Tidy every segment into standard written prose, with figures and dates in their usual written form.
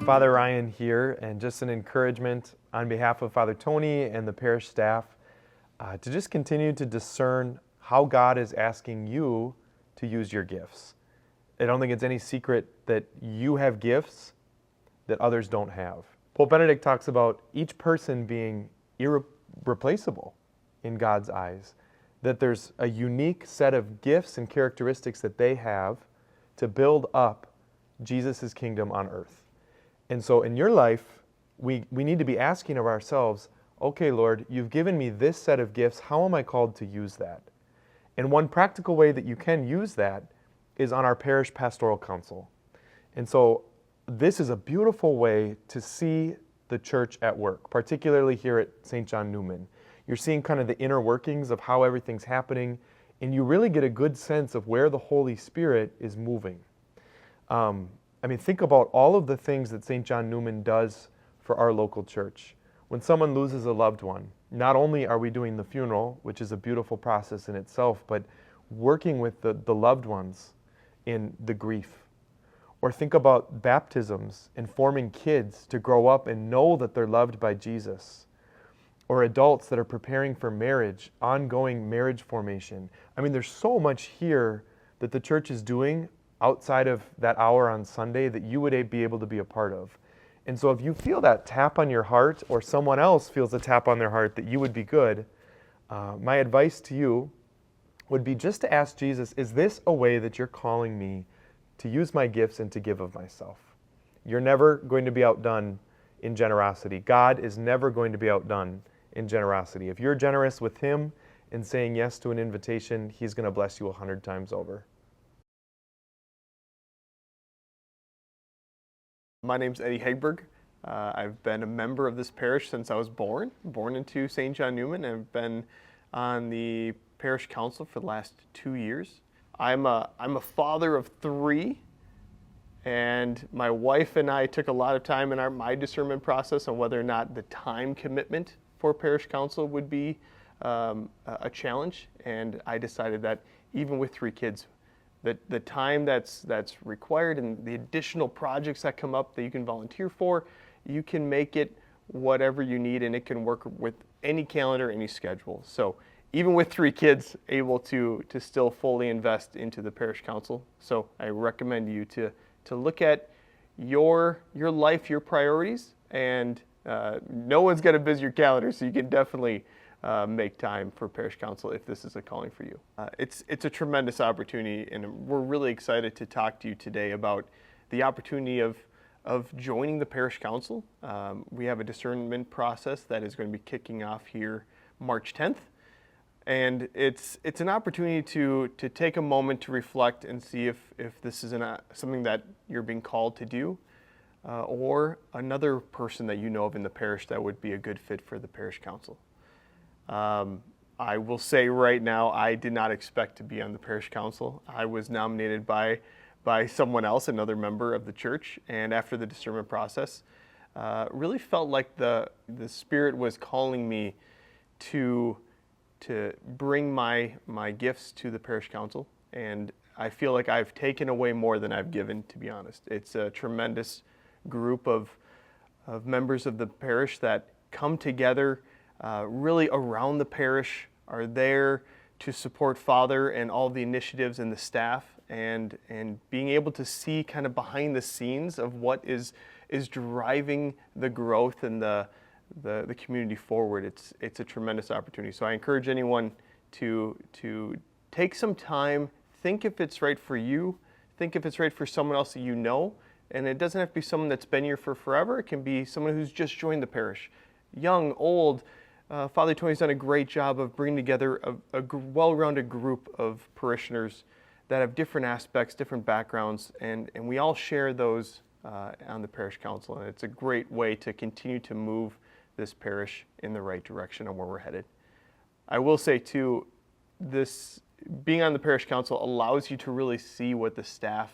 Father Ryan here, and just an encouragement on behalf of Father Tony and the parish staff to just continue to discern how God is asking you to use your gifts. I don't think it's any secret that you have gifts that others don't have. Pope Benedict talks about each person being irreplaceable in God's eyes, that there's a unique set of gifts and characteristics that they have to build up Jesus' kingdom on earth. And so in your life, we need to be asking of ourselves, okay, Lord, you've given me this set of gifts. How am I called to use that? And one practical way that you can use that is on our parish pastoral council. And so this is a beautiful way to see the church at work, particularly here at St. John Neumann. You're seeing kind of the inner workings of how everything's happening, and you really get a good sense of where the Holy Spirit is moving. Think about all of the things that St. John Neumann does for our local church. When someone loses a loved one, not only are we doing the funeral, which is a beautiful process in itself, but working with the loved ones in the grief. Or think about baptisms and forming kids to grow up and know that they're loved by Jesus. Or adults that are preparing for marriage, ongoing marriage formation. There's so much here that the church is doing outside of that hour on Sunday that you would be able to be a part of. And so if you feel that tap on your heart, or someone else feels a tap on their heart that you would be good, my advice to you would be just to ask Jesus, is this a way that you're calling me to use my gifts and to give of myself? You're never going to be outdone in generosity. God is never going to be outdone in generosity. If you're generous with Him and saying yes to an invitation, He's going to bless you 100 times over. My name's Eddie Hegberg. I've been a member of this parish since I was born into St. John Neumann, and I've been on the parish council for the last 2 years. I'm a father of 3, and my wife and I took a lot of time in my discernment process on whether or not the time commitment for parish council would be a challenge, and I decided that even with 3 kids, the time that's required and the additional projects that come up that you can volunteer for, you can make it whatever you need, and it can work with any calendar, any schedule. So even with 3 kids, able to still fully invest into the parish council. So I recommend you to look at your life, your priorities, and no one's got a busier calendar, so you can definitely make time for parish council if this is a calling for you. It's a tremendous opportunity, and we're really excited to talk to you today about the opportunity of joining the parish council. We have a discernment process that is going to be kicking off here March 10th, and it's an opportunity to take a moment to reflect and see if this is something that you're being called to do, or another person that you know of in the parish that would be a good fit for the parish council. I will say right now, I did not expect to be on the parish council. I was nominated by someone else, another member of the church, and after the discernment process, really felt like the Spirit was calling me to bring my gifts to the parish council, and I feel like I've taken away more than I've given, to be honest. It's a tremendous group of members of the parish that come together really around the parish, are there to support Father and all the initiatives and the staff, and being able to see kind of behind the scenes of what is driving the growth and the community forward. It's a tremendous opportunity. So I encourage anyone to take some time, think if it's right for you, think if it's right for someone else that you know, and it doesn't have to be someone that's been here for forever. It can be someone who's just joined the parish, young, old. Father Tony's done a great job of bringing together a well-rounded group of parishioners that have different aspects, different backgrounds, and we all share those on the parish council. And it's a great way to continue to move this parish in the right direction on where we're headed. I will say too, being on the parish council allows you to really see what the staff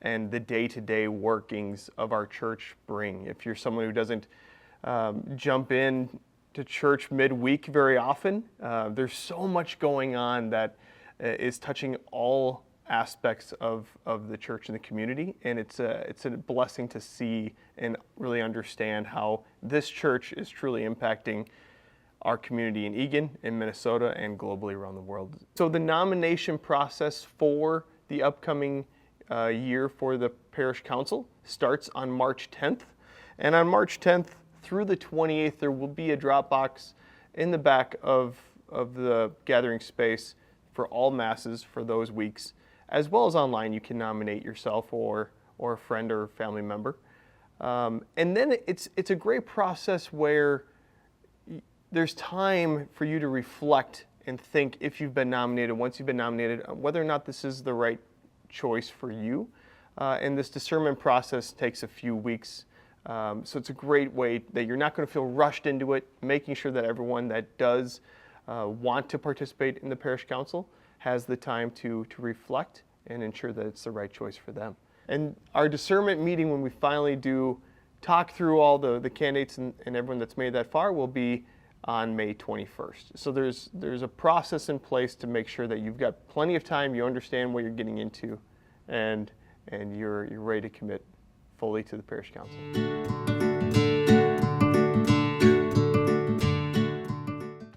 and the day-to-day workings of our church bring. If you're someone who doesn't jump in to church midweek very often, there's so much going on that is touching all aspects of the church and the community, and it's a blessing to see and really understand how this church is truly impacting our community in Eagan, in Minnesota, and globally around the world. So the nomination process for the upcoming year for the Parish Council starts on March 10th, and on March 10th through the 28th, there will be a drop box in the back of the gathering space for all masses for those weeks, as well as online. You can nominate yourself or a friend or family member. And then it's a great process where there's time for you to reflect and think if you've been nominated, once you've been nominated, whether or not this is the right choice for you. And this discernment process takes a few weeks. So it's a great way that you're not going to feel rushed into it, making sure that everyone that does want to participate in the Parish Council has the time to reflect and ensure that it's the right choice for them. And our discernment meeting, when we finally do talk through all the candidates and everyone that's made that far, will be on May 21st. So there's a process in place to make sure that you've got plenty of time, you understand what you're getting into, and you're ready to commit fully to the Parish Council.